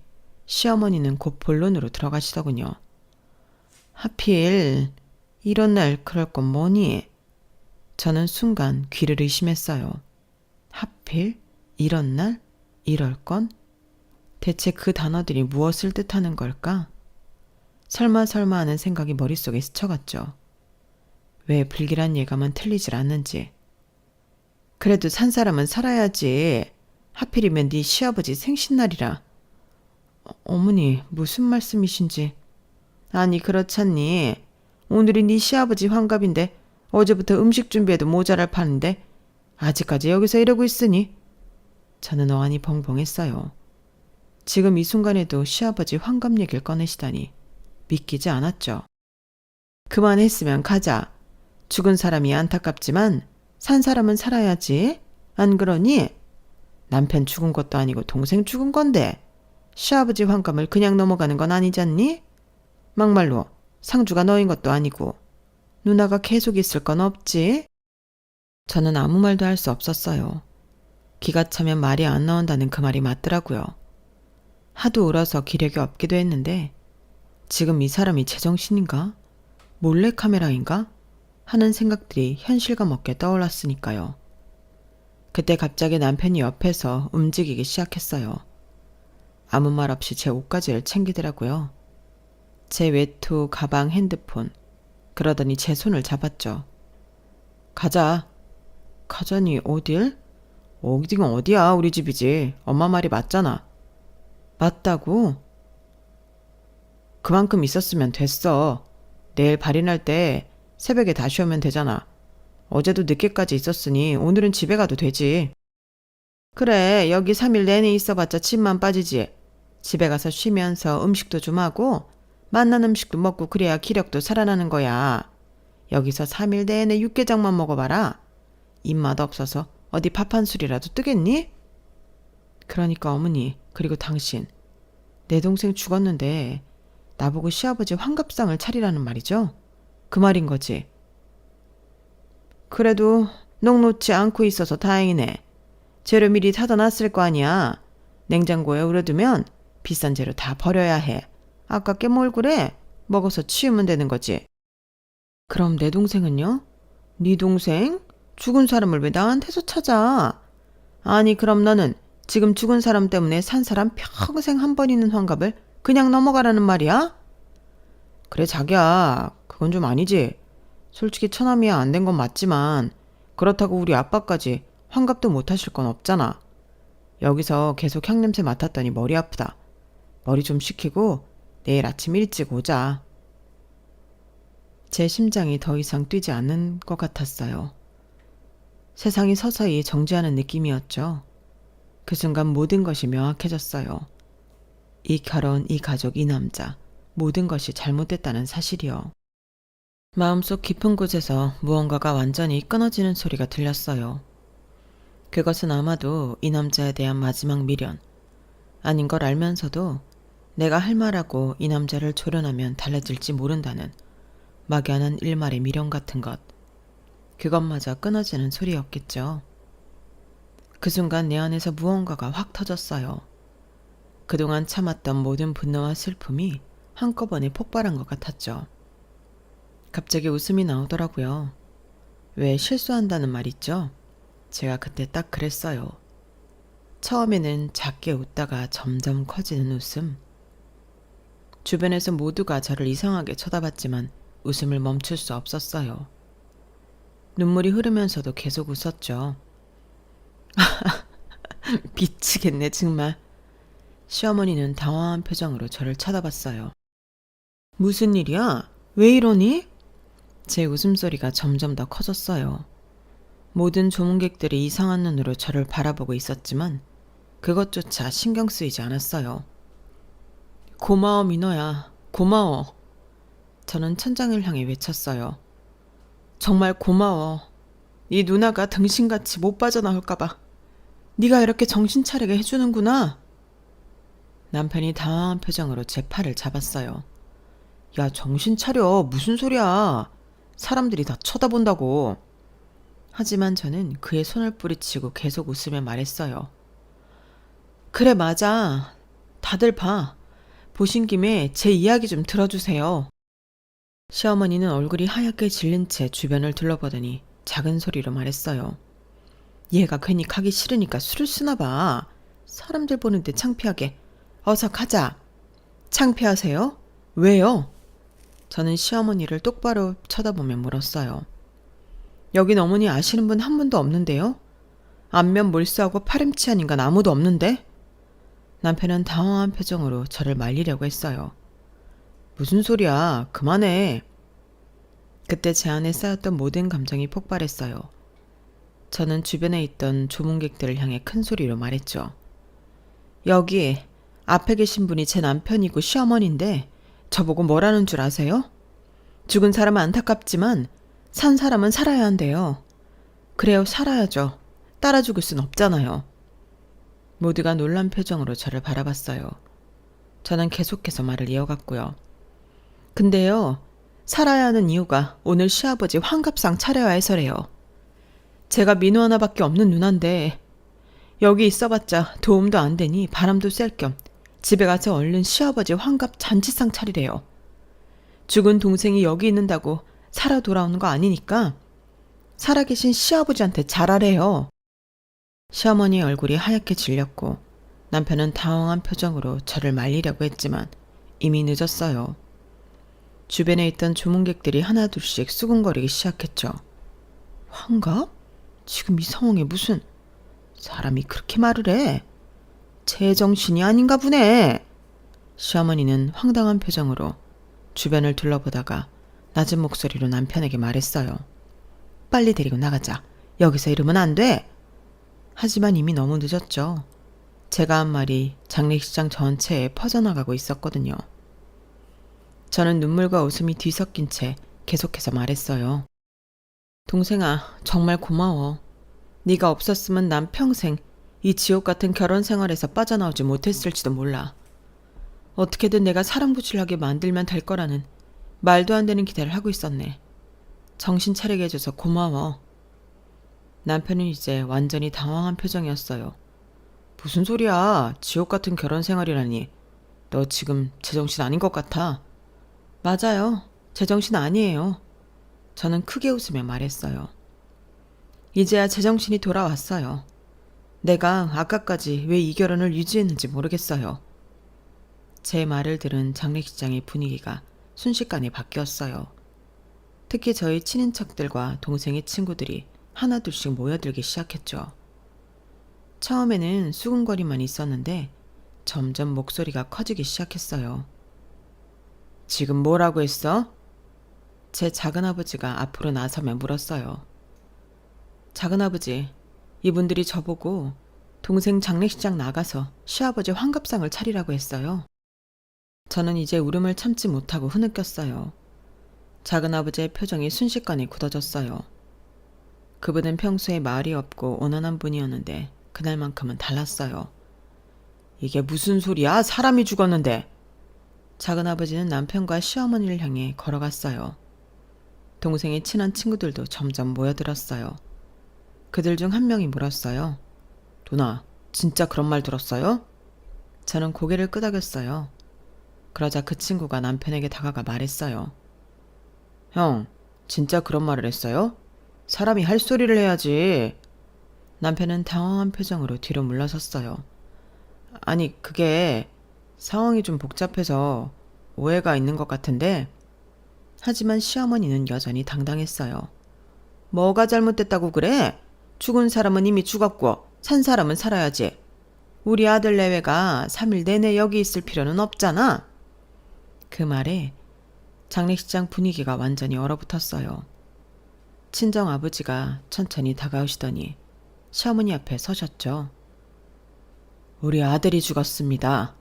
시어머니는 곧 본론으로 들어가시더군요. 하필 이런 날 그럴 건 뭐니? 저는 순간 귀를 의심했어요. 하필? 이런 날? 이럴 건? 대체 그 단어들이 무엇을 뜻하는 걸까? 설마 하는 생각이 머릿속에 스쳐갔죠. 왜 불길한 예감은 틀리질 않는지. 그래도 산 사람은 살아야지. 하필이면 네 시아버지 생신날이라. 어머니, 무슨 말씀이신지. 아니, 그렇잖니. 오늘이 네 시아버지 환갑인데 어제부터 음식 준비해도 모자랄 판인데 아직까지 여기서 이러고 있으니. 저는 어안이 벙벙했어요. 지금 이 순간에도 시아버지 환갑 얘기를 꺼내시다니 믿기지 않았죠. 그만했으면 가자. 죽은 사람이 안타깝지만 산 사람은 살아야지. 안 그러니? 남편 죽은 것도 아니고 동생 죽은 건데 시아버지 환갑을 그냥 넘어가는 건 아니잖니? 막말로 상주가 너인 것도 아니고 누나가 계속 있을 건 없지? 저는 아무 말도 할 수 없었어요. 기가 차면 말이 안 나온다는 그 말이 맞더라고요. 하도 울어서 기력이 없기도 했는데 지금 이 사람이 제정신인가? 몰래카메라인가? 하는 생각들이 현실감 없게 떠올랐으니까요. 그때 갑자기 남편이 옆에서 움직이기 시작했어요. 아무 말 없이 제 옷가지를 챙기더라고요. 제 외투, 가방, 핸드폰. 그러더니 제 손을 잡았죠. 가자. 가자니 어딜? 어디가 어디야? 우리 집이지. 엄마 말이 맞잖아. 맞다고? 그만큼 있었으면 됐어. 내일 발인할 때 새벽에 다시 오면 되잖아. 어제도 늦게까지 있었으니 오늘은 집에 가도 되지. 그래, 여기 3일 내내 있어봤자 침만 빠지지. 집에 가서 쉬면서 음식도 좀 하고 맛난 음식도 먹고 그래야 기력도 살아나는 거야. 여기서 3일 내내 육개장만 먹어봐라. 입맛 없어서 어디 밥 한 술이라도 뜨겠니? 그러니까 어머니, 그리고 당신. 내 동생 죽었는데 나보고 시아버지 환갑상을 차리라는 말이죠? 그 말인 거지. 그래도 녹놓지 않고 있어서 다행이네. 재료 미리 사다 놨을 거 아니야. 냉장고에 우려두면 비싼 재료 다 버려야 해. 아깝게 뭘 그래? 먹어서 치우면 되는 거지. 그럼 내 동생은요? 네 동생? 죽은 사람을 왜 나한테서 찾아? 아니, 그럼 너는 지금 죽은 사람 때문에 산 사람 평생 한 번 있는 환갑을 그냥 넘어가라는 말이야? 그래, 자기야. 그건 좀 아니지. 솔직히 처남이야 안 된 건 맞지만 그렇다고 우리 아빠까지 환갑도 못 하실 건 없잖아. 여기서 계속 향냄새 맡았더니 머리 아프다. 머리 좀 식히고 내일 아침 일찍 오자. 제 심장이 더 이상 뛰지 않는 것 같았어요. 세상이 서서히 정지하는 느낌이었죠. 그 순간 모든 것이 명확해졌어요. 이 결혼, 이 가족, 이 남자, 모든 것이 잘못됐다는 사실이요. 마음속 깊은 곳에서 무언가가 완전히 끊어지는 소리가 들렸어요. 그것은 아마도 이 남자에 대한 마지막 미련, 아닌 걸 알면서도 내가 할 말하고 이 남자를 조련하면 달라질지 모른다는 막연한 일말의 미련 같은 것. 그것마저 끊어지는 소리였겠죠. 그 순간 내 안에서 무언가가 확 터졌어요. 그동안 참았던 모든 분노와 슬픔이 한꺼번에 폭발한 것 같았죠. 갑자기 웃음이 나오더라고요. 왜 실수한다는 말 있죠? 제가 그때 딱 그랬어요. 처음에는 작게 웃다가 점점 커지는 웃음. 주변에서 모두가 저를 이상하게 쳐다봤지만 웃음을 멈출 수 없었어요. 눈물이 흐르면서도 계속 웃었죠. 미치겠네 정말. 시어머니는 당황한 표정으로 저를 쳐다봤어요. 무슨 일이야? 왜 이러니? 제 웃음소리가 점점 더 커졌어요. 모든 조문객들이 이상한 눈으로 저를 바라보고 있었지만 그것조차 신경 쓰이지 않았어요. 고마워 민호야. 고마워. 저는 천장을 향해 외쳤어요. 정말 고마워. 이 누나가 등신같이 못 빠져나올까봐. 네가 이렇게 정신 차리게 해주는구나. 남편이 당황한 표정으로 제 팔을 잡았어요. 야, 정신 차려. 무슨 소리야. 사람들이 다 쳐다본다고. 하지만 저는 그의 손을 뿌리치고 계속 웃으며 말했어요. 그래, 맞아. 다들 봐. 보신 김에 제 이야기 좀 들어주세요. 시어머니는 얼굴이 하얗게 질린 채 주변을 둘러보더니 작은 소리로 말했어요. 얘가 괜히 가기 싫으니까 술을 쓰나 봐. 사람들 보는데 창피하게. 어서 가자. 창피하세요? 왜요? 저는 시어머니를 똑바로 쳐다보며 물었어요. 여긴 어머니 아시는 분 한 분도 없는데요? 안면 몰수하고 파렴치한 인간 아무도 없는데? 남편은 당황한 표정으로 저를 말리려고 했어요. 무슨 소리야. 그만해. 그때 제 안에 쌓였던 모든 감정이 폭발했어요. 저는 주변에 있던 조문객들을 향해 큰 소리로 말했죠. 여기 앞에 계신 분이 제 남편이고 시어머니인데 저보고 뭐라는 줄 아세요? 죽은 사람은 안타깝지만 산 사람은 살아야 한대요. 그래요, 살아야죠. 따라 죽을 순 없잖아요. 모두가 놀란 표정으로 저를 바라봤어요. 저는 계속해서 말을 이어갔고요. 근데요, 살아야 하는 이유가 오늘 시아버지 환갑상 차려야 해서래요. 제가 민호 하나밖에 없는 누나인데 여기 있어봤자 도움도 안 되니 바람도 쐴 겸 집에 가서 얼른 시아버지 환갑 잔치상 차리래요. 죽은 동생이 여기 있는다고 살아 돌아오는 거 아니니까 살아계신 시아버지한테 잘하래요. 시어머니의 얼굴이 하얗게 질렸고 남편은 당황한 표정으로 저를 말리려고 했지만 이미 늦었어요. 주변에 있던 조문객들이 하나둘씩 수군거리기 시작했죠. 환갑? 지금 이 상황에 무슨 사람이 그렇게 말을 해? 제정신이 아닌가 보네. 시어머니는 황당한 표정으로 주변을 둘러보다가 낮은 목소리로 남편에게 말했어요. 빨리 데리고 나가자. 여기서 이러면 안 돼. 하지만 이미 너무 늦었죠. 제가 한 말이 장례식장 전체에 퍼져나가고 있었거든요. 저는 눈물과 웃음이 뒤섞인 채 계속해서 말했어요. 동생아, 정말 고마워. 네가 없었으면 난 평생 이 지옥 같은 결혼 생활에서 빠져나오지 못했을지도 몰라. 어떻게든 내가 사랑부실하게 만들면 될 거라는 말도 안 되는 기대를 하고 있었네. 정신 차리게 해줘서 고마워. 남편은 이제 완전히 당황한 표정이었어요. 무슨 소리야. 지옥 같은 결혼 생활이라니. 너 지금 제정신 아닌 것 같아. 맞아요. 제정신 아니에요. 저는 크게 웃으며 말했어요. 이제야 제정신이 돌아왔어요. 내가 아까까지 왜 이 결혼을 유지했는지 모르겠어요. 제 말을 들은 장례식장의 분위기가 순식간에 바뀌었어요. 특히 저희 친인척들과 동생의 친구들이 하나둘씩 모여들기 시작했죠. 처음에는 수군거리만 있었는데 점점 목소리가 커지기 시작했어요. 지금 뭐라고 했어? 제 작은아버지가 앞으로 나서며 물었어요. 작은아버지, 이분들이 저보고 동생 장례식장 나가서 시아버지 환갑상을 차리라고 했어요. 저는 이제 울음을 참지 못하고 흐느꼈어요. 작은아버지의 표정이 순식간에 굳어졌어요. 그분은 평소에 말이 없고 온화한 분이었는데 그날만큼은 달랐어요. 이게 무슨 소리야? 사람이 죽었는데. 작은아버지는 남편과 시어머니를 향해 걸어갔어요. 동생의 친한 친구들도 점점 모여들었어요. 그들 중 한 명이 물었어요. 누나, 진짜 그런 말 들었어요? 저는 고개를 끄덕였어요. 그러자 그 친구가 남편에게 다가가 말했어요. 형, 진짜 그런 말을 했어요? 사람이 할 소리를 해야지. 남편은 당황한 표정으로 뒤로 물러섰어요. 아니, 그게 상황이 좀 복잡해서 오해가 있는 것 같은데. 하지만 시어머니는 여전히 당당했어요. 뭐가 잘못됐다고 그래? 죽은 사람은 이미 죽었고 산 사람은 살아야지. 우리 아들 내외가 3일 내내 여기 있을 필요는 없잖아. 그 말에 장례식장 분위기가 완전히 얼어붙었어요. 친정 아버지가 천천히 다가오시더니 시어머니 앞에 서셨죠. 우리 아들이 죽었습니다.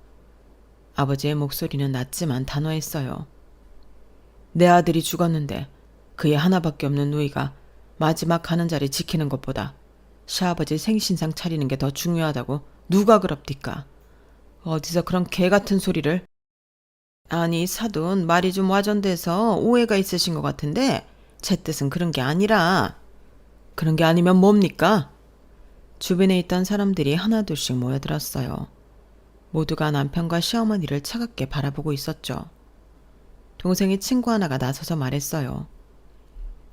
아버지의 목소리는 낮지만 단호했어요. 내 아들이 죽었는데 그의 하나밖에 없는 누이가 마지막 가는 자리 지키는 것보다 시아버지 생신상 차리는 게 더 중요하다고 누가 그럽디까. 어디서 그런 개 같은 소리를. 아니, 사돈 말이 좀 와전돼서 오해가 있으신 것 같은데 제 뜻은 그런 게 아니라. 그런 게 아니면 뭡니까? 주변에 있던 사람들이 하나둘씩 모여들었어요. 모두가 남편과 시어머니를 차갑게 바라보고 있었죠. 동생의 친구 하나가 나서서 말했어요.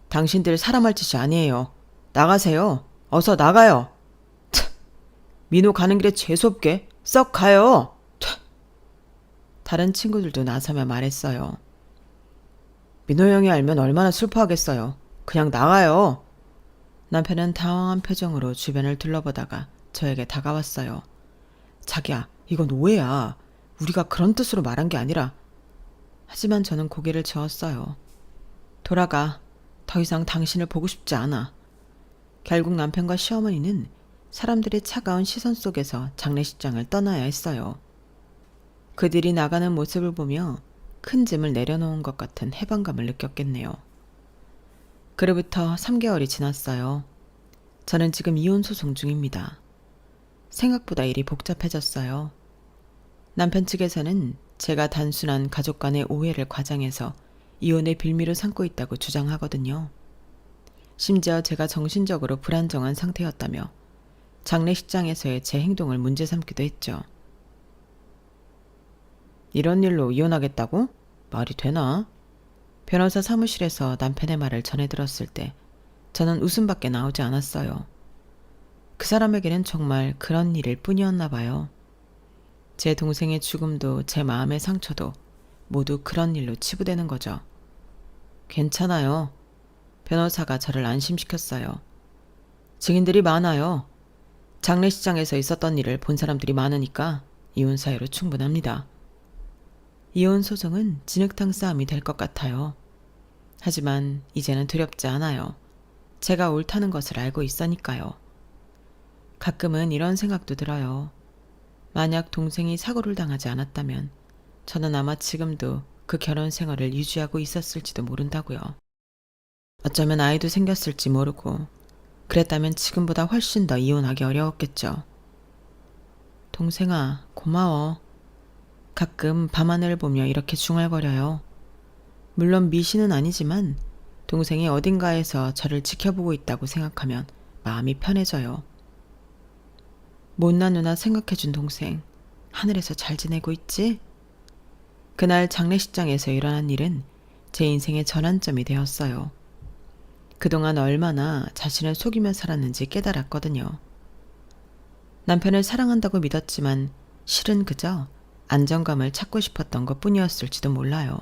당신들 사람 할 짓이 아니에요. 나가세요. 어서 나가요. 차, 민호 가는 길에 재수없게 썩 가요. 차. 다른 친구들도 나서며 말했어요. 민호 형이 알면 얼마나 슬퍼하겠어요. 그냥 나가요. 남편은 당황한 표정으로 주변을 둘러보다가 저에게 다가왔어요. 자기야, 이건 오해야. 우리가 그런 뜻으로 말한 게 아니라. 하지만 저는 고개를 저었어요. 돌아가. 더 이상 당신을 보고 싶지 않아. 결국 남편과 시어머니는 사람들의 차가운 시선 속에서 장례식장을 떠나야 했어요. 그들이 나가는 모습을 보며 큰 짐을 내려놓은 것 같은 해방감을 느꼈겠네요. 그로부터 3개월이 지났어요. 저는 지금 이혼 소송 중입니다. 생각보다 일이 복잡해졌어요. 남편 측에서는 제가 단순한 가족 간의 오해를 과장해서 이혼의 빌미로 삼고 있다고 주장하거든요. 심지어 제가 정신적으로 불안정한 상태였다며 장례식장에서의 제 행동을 문제 삼기도 했죠. 이런 일로 이혼하겠다고? 말이 되나? 변호사 사무실에서 남편의 말을 전해 들었을 때 저는 웃음밖에 나오지 않았어요. 그 사람에게는 정말 그런 일일 뿐이었나 봐요. 제 동생의 죽음도 제 마음의 상처도 모두 그런 일로 치부되는 거죠. 괜찮아요. 변호사가 저를 안심시켰어요. 증인들이 많아요. 장례식장에서 있었던 일을 본 사람들이 많으니까 이혼 사유로 충분합니다. 이혼 소송은 진흙탕 싸움이 될 것 같아요. 하지만 이제는 두렵지 않아요. 제가 옳다는 것을 알고 있으니까요. 가끔은 이런 생각도 들어요. 만약 동생이 사고를 당하지 않았다면 저는 아마 지금도 그 결혼 생활을 유지하고 있었을지도 모른다고요. 어쩌면 아이도 생겼을지 모르고 그랬다면 지금보다 훨씬 더 이혼하기 어려웠겠죠. 동생아, 고마워. 가끔 밤하늘을 보며 이렇게 중얼거려요. 물론 미신은 아니지만 동생이 어딘가에서 저를 지켜보고 있다고 생각하면 마음이 편해져요. 못난 누나 생각해준 동생, 하늘에서 잘 지내고 있지? 그날 장례식장에서 일어난 일은 제 인생의 전환점이 되었어요. 그동안 얼마나 자신을 속이며 살았는지 깨달았거든요. 남편을 사랑한다고 믿었지만 실은 그저 안정감을 찾고 싶었던 것 뿐이었을지도 몰라요.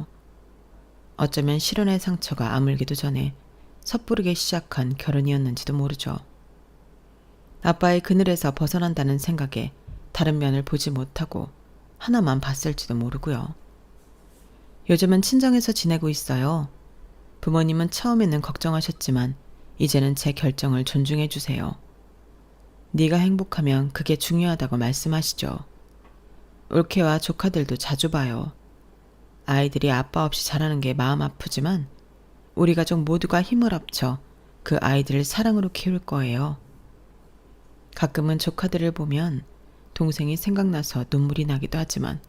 어쩌면 실연의 상처가 아물기도 전에 섣부르게 시작한 결혼이었는지도 모르죠. 아빠의 그늘에서 벗어난다는 생각에 다른 면을 보지 못하고 하나만 봤을지도 모르고요. 요즘은 친정에서 지내고 있어요. 부모님은 처음에는 걱정하셨지만 이제는 제 결정을 존중해 주세요. 네가 행복하면 그게 중요하다고 말씀하시죠. 올케와 조카들도 자주 봐요. 아이들이 아빠 없이 자라는 게 마음 아프지만 우리 가족 모두가 힘을 합쳐 그 아이들을 사랑으로 키울 거예요. 가끔은 조카들을 보면 동생이 생각나서 눈물이 나기도 하지만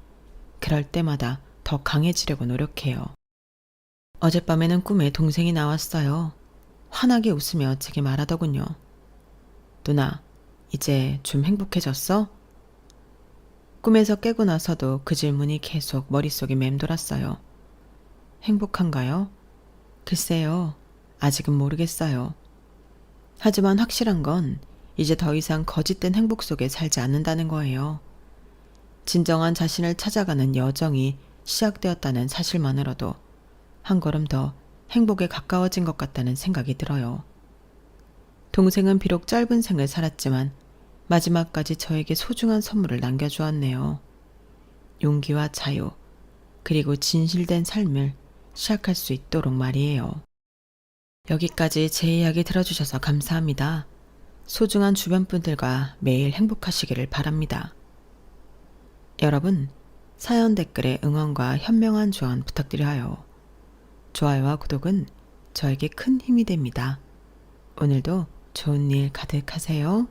그럴 때마다 더 강해지려고 노력해요. 어젯밤에는 꿈에 동생이 나왔어요. 환하게 웃으며 제게 말하더군요. 누나, 이제 좀 행복해졌어? 꿈에서 깨고 나서도 그 질문이 계속 머릿속에 맴돌았어요. 행복한가요? 글쎄요, 아직은 모르겠어요. 하지만 확실한 건 이제 더 이상 거짓된 행복 속에 살지 않는다는 거예요. 진정한 자신을 찾아가는 여정이 시작되었다는 사실만으로도 한 걸음 더 행복에 가까워진 것 같다는 생각이 들어요. 동생은 비록 짧은 생을 살았지만 마지막까지 저에게 소중한 선물을 남겨주었네요. 용기와 자유, 그리고 진실된 삶을 시작할 수 있도록 말이에요. 여기까지 제 이야기 들어주셔서 감사합니다. 소중한 주변 분들과 매일 행복하시기를 바랍니다. 여러분, 사연 댓글에 응원과 현명한 조언 부탁드려요. 좋아요와 구독은 저에게 큰 힘이 됩니다. 오늘도 좋은 일 가득하세요.